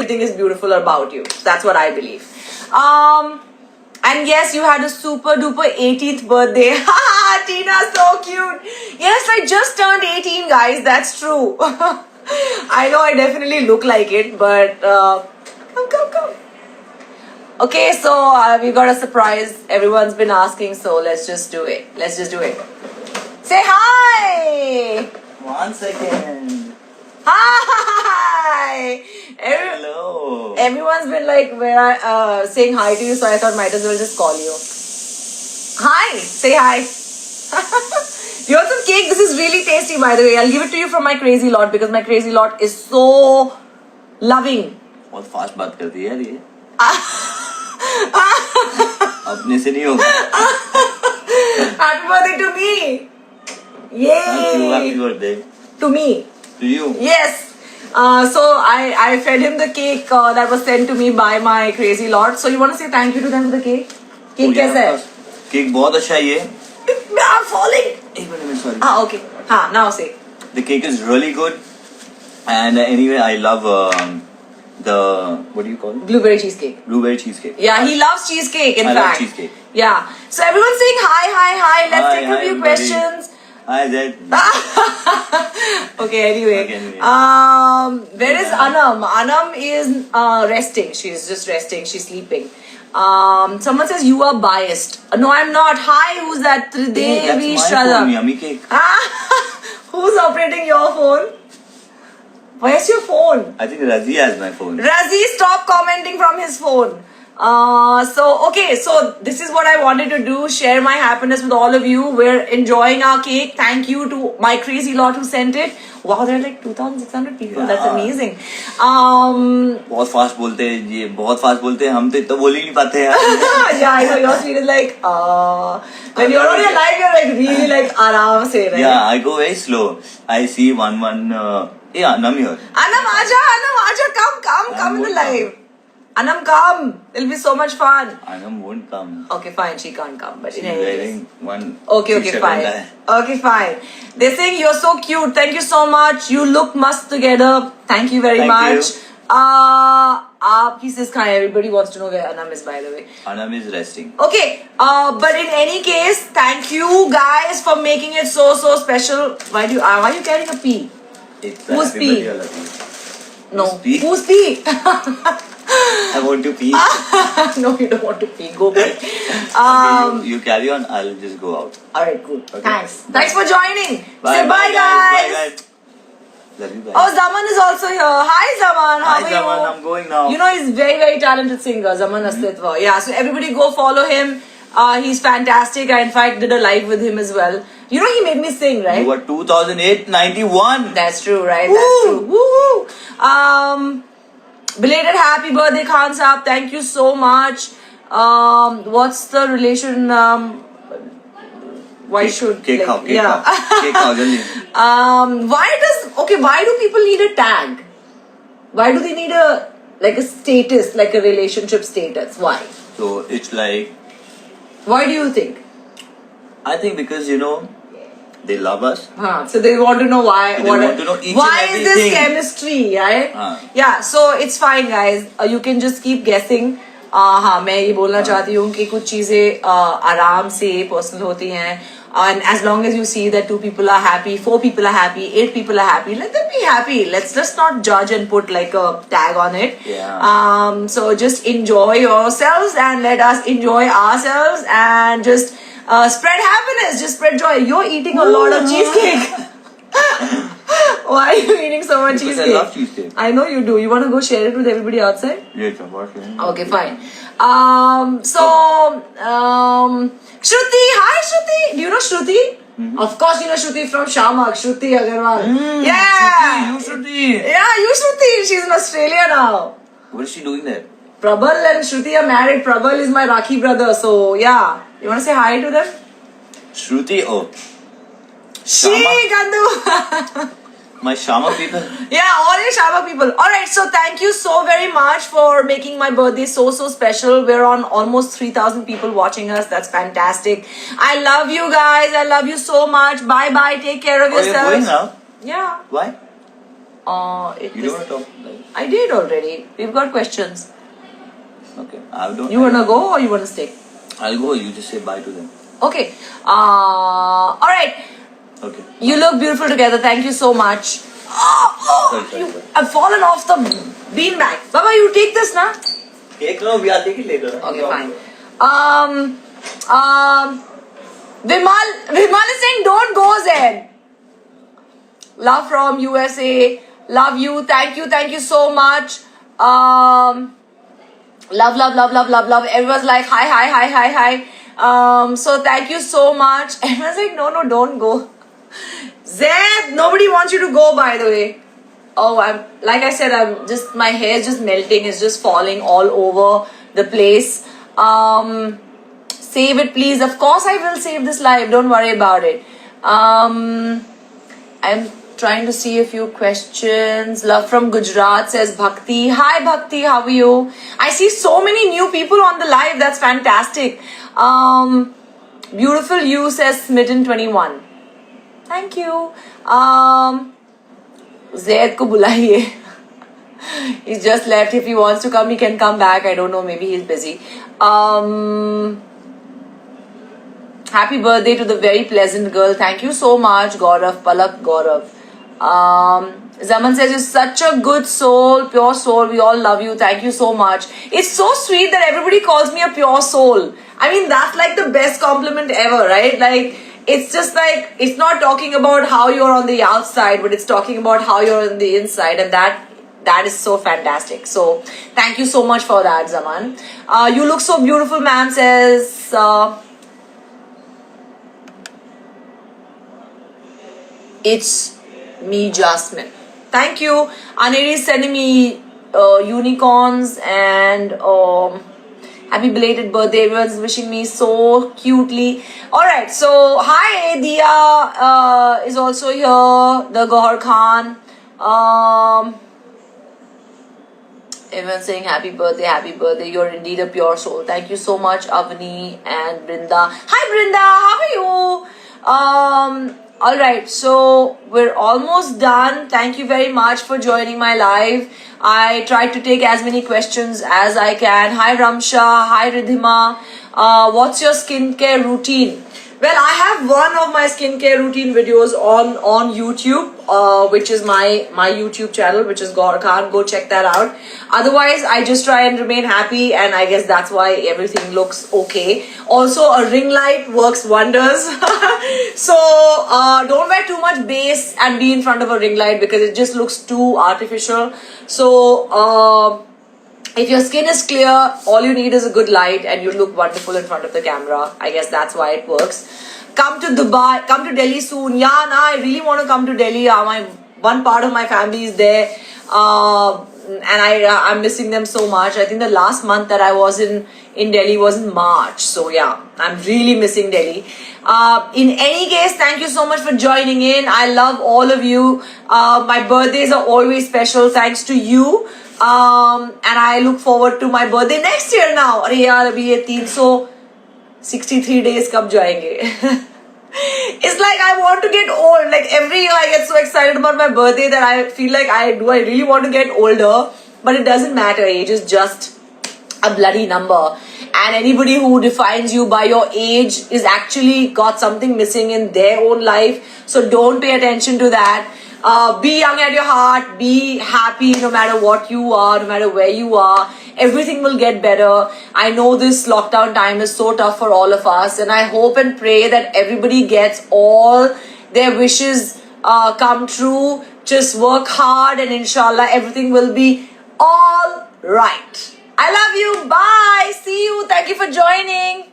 everything is beautiful about you. That's what I believe. And yes, you had a super duper 18th birthday. Haha, Tina, so cute. Yes, I just turned 18, guys. That's true. I know I definitely look like it, but come. Okay, so we got a surprise. Everyone's been asking, so let's just do it. Say hi. 1 second. Hi. Hello. Everyone's been like saying hi to you, so I thought might as well just call you. Hi. Say hi. You want some cake? This is really tasty, by the way. I'll give it to you from my crazy lot because my crazy lot is so loving. बहुत fast बात करती है यार ये. अपने से नहीं होगा. Happy birthday to me. Yay. Happy birthday. To me. To you. Yes. So I fed him the cake that was sent to me by my crazy lot. So you want to say thank you to them for the cake? Cake कैसा है? Cake बहुत अच्छा है ये. I'm falling. एक minute sorry. Okay. Now say. The cake is really good, and anyway I love the what do you call it? Blueberry cheesecake. Blueberry cheesecake. Yeah, he loves cheesecake. In I fact. love cheesecake. Yeah. So everyone's saying hi. Let's Hi, take a hi, few everybody. questions. Hi Zed. Okay, anyway. Where is Anam? Anam is resting. She's just resting. She's sleeping. Someone says you are biased. No, I'm not. Hi, who's that? Tridevi That's my Shraddha. phone, yummy cake. Who's operating your phone? Where's your phone? I think Razi has my phone. Razi, stop commenting from his phone. So this is what I wanted to do, share my happiness with all of you. We're enjoying our cake. Thank you to my crazy lot who sent it. Wow, there are like 2,600 people. That's amazing. बहुत fast बोलते हैं ये, बहुत fast बोलते हैं. हम तो इतना बोल ही नहीं पाते यार. Yeah, I know your speed is like when you're on your live, you're like really like आराम से, right? Yeah, I go very slow. I see one. Yeah, Anam here. Anam, aja, come in the live. Anam, come. It'll be so much fun. Anam won't come. Okay, fine. She can't come, but She's in any case. wearing one. Okay, fine. Okay, fine. They're saying you're so cute. Thank you so much. You look must together. Thank you very Thank much. you. He says hi. Everybody wants to know where Anam is, by the way. Anam is resting. Okay, but in any case, thank you guys for making it so special. Why are you carrying a pea? It's Who's happy pea? birthday वाला pea. No. Pea? Who's pea? I want to pee. No, you don't want to pee. Go pee. Okay, you carry on. I'll just go out. Alright, cool. Okay. Thanks for joining. Bye, Say bye, guys. Bye, guys. Love you, guys. Oh, Zaman is also here. Hi, Zaman. How Hi, are Zaman. you? I'm going now. You know, he's very talented singer, Zaman Astitva. Yeah, so everybody go follow him. He's fantastic. I, in fact, did a live with him as well. You know, he made me sing, right? You were 2008, 91. That's true, right? Woo! That's true. Woo! Belated happy birthday, Khan Saab. Thank you so much. What's the relation? Why should Cake like, khao, cake khao. Cake khao, jaldi. Why do people need a tag? Why do they need a status, like a relationship status? Why? So it's like, Why do you think? I think because they love us. So they want to know why. They want to know each why and is this everything. chemistry, right? Yeah, so it's fine, guys. You can just keep guessing. मैं ये बोलना चाहती हूँ कि कुछ चीजें आराम से personal होती हैं. And as long as you see that 2 people are happy, 4 people are happy, 8 people are happy, let them be happy. Let's just not judge and put like a tag on it. Yeah. So just enjoy yourselves and let us enjoy ourselves and just spread happiness, just spread joy. You're eating a lot of cheesecake. Why are you eating so much Because cheesecake? I love cheesecake. I know you do. You want to go share it with everybody outside? Yes, of course. Okay, fine. Shruti, hi Shruti. Do you know Shruti? Mm-hmm. Of course you know Shruti from Shamak, Shruti Agarwal. Yeah. Shruti. Yeah, you Shruti. She's in Australia now. What is she doing there? Prabal and Shruti are married. Prabal is my Rakhi brother. So, yeah. You want to say hi to them? Shruti, oh. She, Gandu. My Shama people. Yeah, all your Shama people. Alright, so thank you so very much for making my birthday so special. We're on almost 3,000 people watching us. That's fantastic. I love you guys. I love you so much. Bye bye. Take care of yourselves. You're going now? Yeah. Why? You don't want to talk? Like, I did already. We've got questions. okay. I don't. You wanna go or you wanna stay? I'll go. You just say bye to them. Okay. Alright. Okay. You look beautiful together. Thank you so much. Sorry. I've fallen off the beanbag. Baba, you take this now. Take no. We are taking later. Okay, fine. Vimal is saying don't go, Zen. Love from USA. Love you. Thank you so much. Love. Everyone's like hi. So thank you so much. Everyone's like no, don't go. Zed, nobody wants you to go, by the way. Oh, like I said, my hair is just melting. It's just falling all over the place. Save it, please. Of course, I will save this live. Don't worry about it. I'm trying to see a few questions. Love from Gujarat says Bhakti. Hi, Bhakti. How are you? I see so many new people on the live. That's fantastic. Beautiful you says Smitten21. Thank you. Zaid ko bulaiye. He's just left. If he wants to come, he can come back. I don't know. Maybe he's busy. Happy birthday to the very pleasant girl. Thank you so much, Gaurav. Palak Gaurav. Zaman says, you're such a good soul, pure soul. We all love you. Thank you so much. It's so sweet that everybody calls me a pure soul. I mean, that's like the best compliment ever, right? Like, it's just like, it's not talking about how you're on the outside, but it's talking about how you're on the inside. And that is so fantastic. So, thank you so much for that, Zaman. You look so beautiful, ma'am, says... it's me, Jasmine. Thank you. Aneri is sending me unicorns and happy belated birthday. Everyone's wishing me so cutely. Alright, so hi, Dia is also here. The Gohar Khan. Everyone's saying happy birthday. You're indeed a pure soul. Thank you so much, Avani and Brinda. Hi, Brinda. How are you? Alright, so we're almost done. Thank you very much for joining my live. I tried to take as many questions as I can. Hi Ramsha, hi Ridhima. What's your skincare routine? Well, I have one of my skincare routine videos on YouTube, which is my YouTube channel, which is Gaur Khan. Go check that out. Otherwise, I just try and remain happy, and I guess that's why everything looks okay. Also, a ring light works wonders. So, don't wear too much base and be in front of a ring light because it just looks too artificial. So, if your skin is clear, all you need is a good light and you look wonderful in front of the camera. I guess that's why it works. Come to Dubai, come to Delhi soon. Yeah, I really want to come to Delhi. One part of my family is there. And I'm missing them so much. I think the last month that I was in Delhi was in March. So yeah, I'm really missing Delhi. In any case, thank you so much for joining in. I love all of you. My birthdays are always special thanks to you. And I look forward to my birthday next year now. अरे यार अभी ये 363 days कब जाएंगे? It's like I want to get old. Like every year I get so excited about my birthday that I feel like I really want to get older. But it doesn't matter. Age is just a bloody number. And anybody who defines you by your age is actually got something missing in their own life. So don't pay attention to that. Be young at your heart, be happy no matter what you are, no matter where you are. Everything will get better. I know this lockdown time is so tough for all of us, and I hope and pray that everybody gets all their wishes come true. Just work hard and inshallah everything will be all right. I love you. Bye. See you. Thank you for joining.